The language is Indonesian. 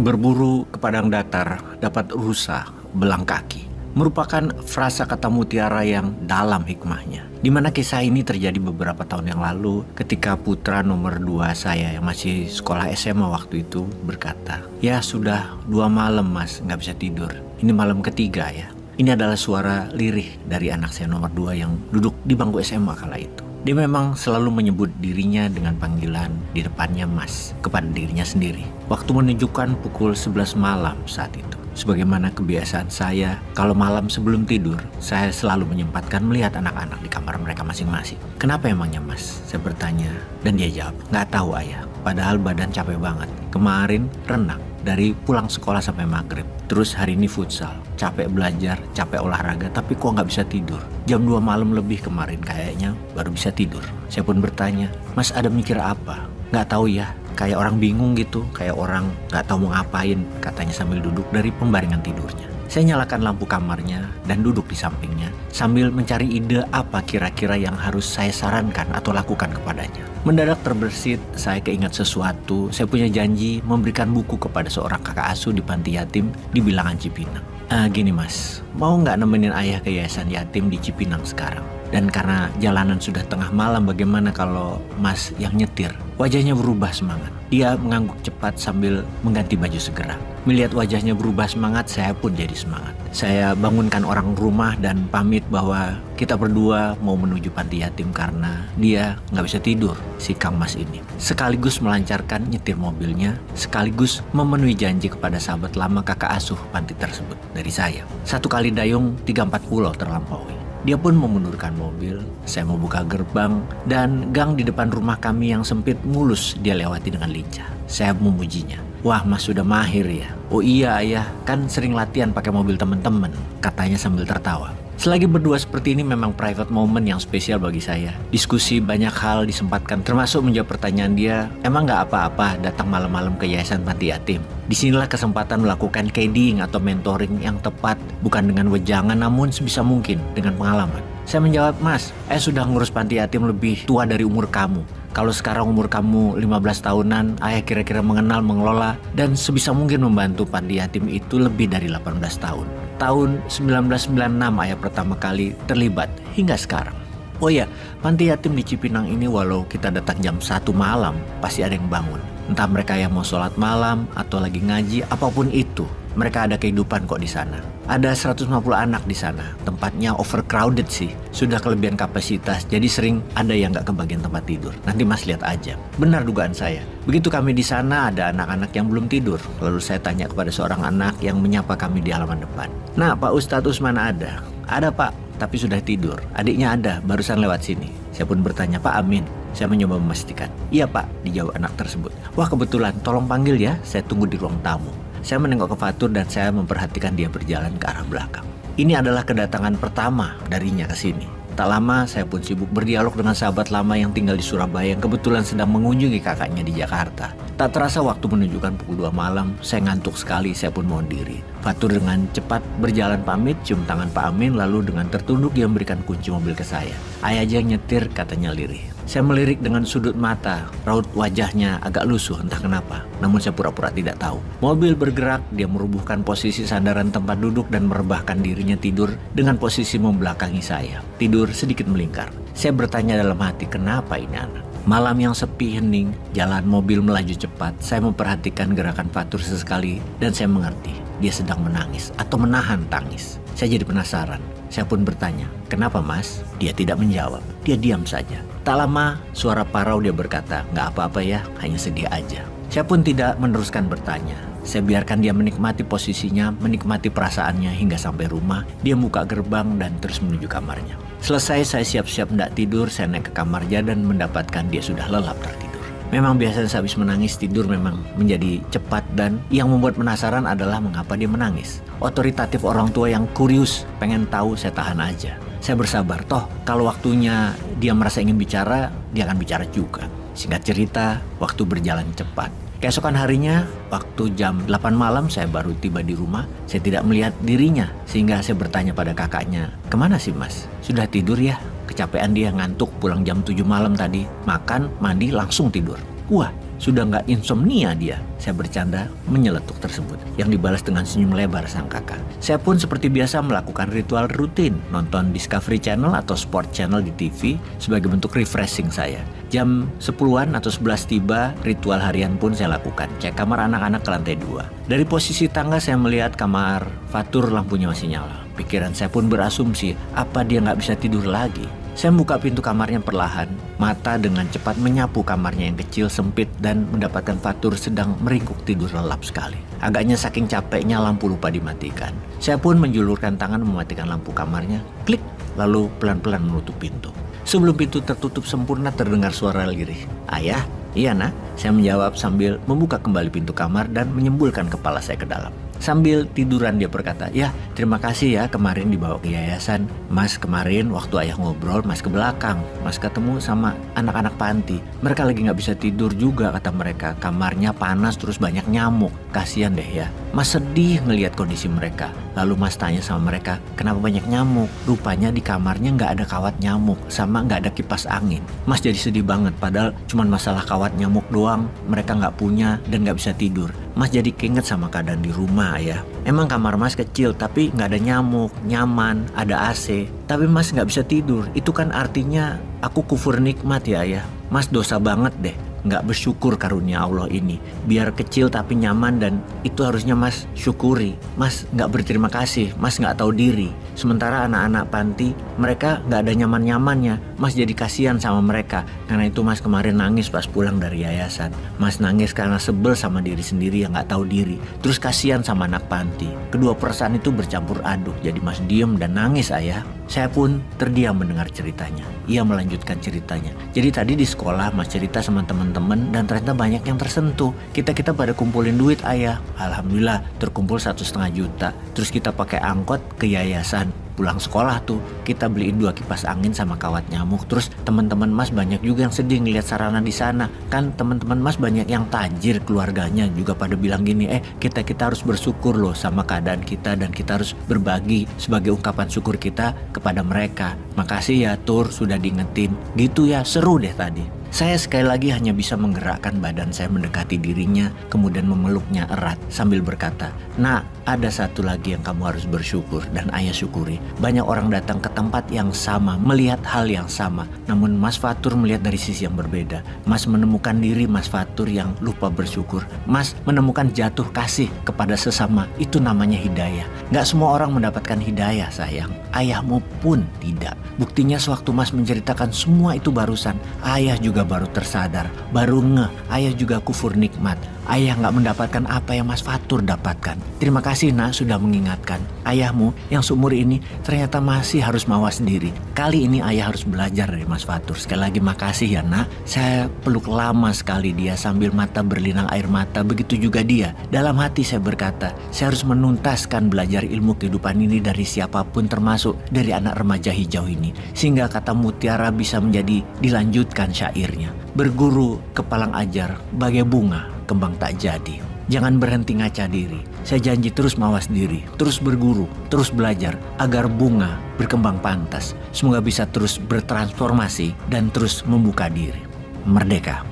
Berburu ke padang datar dapat rusa belang kaki merupakan frasa kata mutiara yang dalam hikmahnya. Di mana kisah ini terjadi beberapa tahun yang lalu ketika putra nomor 2 saya yang masih sekolah SMA waktu itu berkata, "Ya sudah 2 malam mas nggak bisa tidur. Ini malam ketiga ya." Ini adalah suara lirih dari anak saya nomor 2 yang duduk di bangku SMA kala itu. Dia memang selalu menyebut dirinya dengan panggilan di depannya mas kepada dirinya sendiri. Waktu menunjukkan pukul 11 malam saat itu. Sebagaimana kebiasaan saya, kalau malam sebelum tidur, saya selalu menyempatkan melihat anak-anak di kamar mereka masing-masing. "Kenapa emangnya mas?" saya bertanya. Dan dia jawab, "Nggak tahu ayah, padahal badan capek banget. Kemarin renang, dari pulang sekolah sampai maghrib. Terus hari ini futsal, capek belajar, capek olahraga, tapi kok nggak bisa tidur. Jam 2 malam lebih kemarin kayaknya baru bisa tidur." Saya pun bertanya, "Mas ada mikir apa?" "Nggak tahu ya, kayak orang bingung gitu, kayak orang nggak tahu mau ngapain," katanya sambil duduk dari pembaringan tidurnya. Saya nyalakan lampu kamarnya dan duduk di sampingnya sambil mencari ide apa kira-kira yang harus saya sarankan atau lakukan kepadanya. Mendadak terbersit, saya keingat sesuatu. Saya punya janji memberikan buku kepada seorang kakak asuh di panti yatim di Bilangan Cipinang. Gini mas, mau nggak nemenin ayah ke yayasan yatim di Cipinang sekarang? Dan karena jalanan sudah tengah malam, bagaimana kalau mas yang nyetir? Wajahnya berubah semangat. Dia mengangguk cepat sambil mengganti baju segera. Melihat wajahnya berubah semangat, saya pun jadi semangat. Saya bangunkan orang rumah dan pamit bahwa kita berdua mau menuju panti yatim karena dia nggak bisa tidur, si Kang Mas ini. Sekaligus melancarkan nyetir mobilnya, sekaligus memenuhi janji kepada sahabat lama kakak asuh panti tersebut dari saya. 1 kali dayung 3-4 pulau terlampaui. Dia pun memundurkan mobil, saya membuka gerbang, dan gang di depan rumah kami yang sempit mulus dia lewati dengan lincah. Saya memujinya. "Wah mas sudah mahir ya." "Oh iya ayah, kan sering latihan pakai mobil teman-teman," katanya sambil tertawa. Selagi berdua seperti ini memang private moment yang spesial bagi saya. Diskusi banyak hal disempatkan, termasuk menjawab pertanyaan dia, "Emang nggak apa-apa datang malam-malam ke yayasan panti yatim?" Disinilah kesempatan melakukan guiding atau mentoring yang tepat, bukan dengan wejangan namun sebisa mungkin dengan pengalaman. Saya menjawab, "Mas, sudah ngurus panti yatim lebih tua dari umur kamu. Kalau sekarang umur kamu 15 tahunan, ayah kira-kira mengenal, mengelola, dan sebisa mungkin membantu panti yatim itu lebih dari 18 tahun. Tahun 1996 ayah pertama kali terlibat hingga sekarang. Oh ya, panti yatim di Cipinang ini walau kita datang jam 1 malam, pasti ada yang bangun. Entah mereka yang mau sholat malam atau lagi ngaji, apapun itu. Mereka ada kehidupan kok di sana. Ada 150 anak di sana. Tempatnya overcrowded sih. Sudah kelebihan kapasitas, jadi sering ada yang nggak kebagian tempat tidur. Nanti mas lihat aja. Benar dugaan saya. Begitu kami di sana ada anak-anak yang belum tidur. Lalu saya tanya kepada seorang anak yang menyapa kami di halaman depan. "Nah, Pak Ustadz Usman ada?" "Ada pak, tapi sudah tidur. Adiknya ada, barusan lewat sini." Saya pun bertanya, "Pak Amin?" Saya mencoba memastikan. "Iya pak," dijawab anak tersebut. "Wah kebetulan, tolong panggil ya, saya tunggu di ruang tamu." Saya menengok ke Fatur dan saya memperhatikan dia berjalan ke arah belakang. Ini adalah kedatangan pertama darinya ke sini. Tak lama saya pun sibuk berdialog dengan sahabat lama yang tinggal di Surabaya yang kebetulan sedang mengunjungi kakaknya di Jakarta. Tak terasa waktu menunjukkan pukul 2 malam, saya ngantuk sekali, saya pun mohon diri. Fatur dengan cepat berjalan pamit, cium tangan Pak Amin, lalu dengan tertunduk dia memberikan kunci mobil ke saya. "Ayah aja yang nyetir," katanya lirih. Saya melirik dengan sudut mata, raut wajahnya agak lusuh entah kenapa. Namun saya pura-pura tidak tahu. Mobil bergerak, dia merubuhkan posisi sandaran tempat duduk dan merebahkan dirinya tidur dengan posisi membelakangi saya. Tidur sedikit melingkar. Saya bertanya dalam hati, kenapa ini anak? Malam yang sepi hening, jalan mobil melaju cepat. Saya memperhatikan gerakan Fatur sesekali dan saya mengerti. Dia sedang menangis atau menahan tangis. Saya jadi penasaran. Saya pun bertanya, "Kenapa mas?" Dia tidak menjawab. Dia diam saja. Tak lama, suara parau dia berkata, "Nggak apa-apa ya, hanya sedih aja." Saya pun tidak meneruskan bertanya. Saya biarkan dia menikmati posisinya, menikmati perasaannya hingga sampai rumah. Dia buka gerbang dan terus menuju kamarnya. Selesai saya siap-siap hendak tidur, saya naik ke kamarnya dan mendapatkan dia sudah lelap tertidur. Memang biasanya sehabis menangis tidur memang menjadi cepat dan yang membuat penasaran adalah mengapa dia menangis. Otoritatif orang tua yang kurius, pengen tahu, saya tahan aja. Saya bersabar, toh kalau waktunya dia merasa ingin bicara, dia akan bicara juga. Singkat cerita, waktu berjalan cepat. Keesokan harinya, waktu jam 8 malam saya baru tiba di rumah. Saya tidak melihat dirinya, sehingga saya bertanya pada kakaknya, "Kemana sih mas? Sudah tidur ya?" Kecapean dia, ngantuk, pulang jam 7 malam tadi. Makan, mandi, langsung tidur. Wah, Sudah nggak insomnia dia? Saya bercanda menyeletuk tersebut, yang dibalas dengan senyum lebar sang kakak. Saya pun seperti biasa melakukan ritual rutin, nonton Discovery Channel atau Sport Channel di TV sebagai bentuk refreshing saya. Jam 10-an atau 11 tiba, ritual harian pun saya lakukan. Cek kamar anak-anak ke lantai 2. Dari posisi tangga saya melihat kamar Fatur lampunya masih nyala. Pikiran saya pun berasumsi, apa dia nggak bisa tidur lagi? Saya membuka pintu kamarnya perlahan, mata dengan cepat menyapu kamarnya yang kecil, sempit, dan mendapatkan Fatur sedang meringkuk tidur lelap sekali. Agaknya saking capeknya lampu lupa dimatikan. Saya pun menjulurkan tangan mematikan lampu kamarnya, klik, lalu pelan-pelan menutup pintu. Sebelum pintu tertutup sempurna terdengar suara lirih. "Ayah?" "Iya nak," saya menjawab sambil membuka kembali pintu kamar dan menyembulkan kepala saya ke dalam. Sambil tiduran dia berkata, "Ya, terima kasih ya kemarin dibawa ke yayasan. Mas kemarin waktu ayah ngobrol, mas ke belakang. Mas ketemu sama anak-anak panti. Mereka lagi gak bisa tidur juga kata mereka. Kamarnya panas terus banyak nyamuk. Kasian deh ya." Mas sedih ngelihat kondisi mereka. Lalu mas tanya sama mereka, "Kenapa banyak nyamuk?" Rupanya di kamarnya gak ada kawat nyamuk, sama gak ada kipas angin. Mas jadi sedih banget, padahal cuma masalah kawat nyamuk doang. Mereka gak punya dan gak bisa tidur. Mas jadi keinget sama keadaan di rumah ya. Emang kamar mas kecil tapi gak ada nyamuk, nyaman, ada AC. Tapi mas gak bisa tidur. Itu kan artinya aku kufur nikmat ya ayah. Mas dosa banget deh gak bersyukur karunia Allah ini. Biar kecil tapi nyaman dan itu harusnya mas syukuri. Mas gak berterima kasih, mas gak tahu diri. Sementara anak-anak panti mereka gak ada nyaman-nyamannya. Mas jadi kasihan sama mereka. Karena itu mas kemarin nangis pas pulang dari yayasan. Mas nangis karena sebel sama diri sendiri yang gak tahu diri. Terus kasihan sama anak panti. Kedua perasaan itu bercampur aduk. Jadi mas diem dan nangis ayah. Saya pun terdiam mendengar ceritanya. Ia melanjutkan ceritanya. Jadi tadi di sekolah mas cerita sama teman-teman dan ternyata banyak yang tersentuh. Kita pada kumpulin duit ayah. Alhamdulillah terkumpul 1,5 juta. Terus kita pakai angkot ke yayasan. Pulang sekolah tuh kita beliin 2 kipas angin sama kawat nyamuk. Terus teman-teman mas banyak juga yang sedih ngeliat sarana di sana. Kan teman-teman mas banyak yang tajir keluarganya juga pada bilang gini, kita harus bersyukur loh sama keadaan kita dan kita harus berbagi sebagai ungkapan syukur kita kepada mereka. Makasih ya Tur sudah diingetin. Gitu ya, seru deh tadi. Saya sekali lagi hanya bisa menggerakkan badan saya mendekati dirinya, kemudian memeluknya erat sambil berkata, "Nak, ada satu lagi yang kamu harus bersyukur dan ayah syukuri. Banyak orang datang ke tempat yang sama, melihat hal yang sama. Namun Mas Fatur melihat dari sisi yang berbeda. Mas menemukan diri Mas Fatur yang lupa bersyukur. Mas menemukan jatuh kasih kepada sesama. Itu namanya hidayah. Gak semua orang mendapatkan hidayah sayang. Ayahmu pun tidak. Buktinya sewaktu Mas menceritakan semua itu barusan, ayah juga baru tersadar, baru ngeh, ayah juga kufur nikmat. Ayah gak mendapatkan apa yang Mas Fatur dapatkan. Terima kasih nak sudah mengingatkan. Ayahmu yang seumur ini ternyata masih harus mawas diri. Kali ini ayah harus belajar dari Mas Fatur. Sekali lagi makasih ya nak. Saya peluk lama sekali dia sambil mata berlinang air mata. Begitu juga dia. Dalam hati saya berkata, saya harus menuntaskan belajar ilmu kehidupan ini dari siapapun, termasuk dari anak remaja hijau ini. Sehingga kata mutiara bisa menjadi dilanjutkan syairnya. Berguru kepalang ajar bagai bunga kembang tak jadi. Jangan berhenti ngaca diri. Saya janji terus mawas diri, terus berguru, terus belajar agar bunga berkembang pantas. Semoga bisa terus bertransformasi dan terus membuka diri. Merdeka.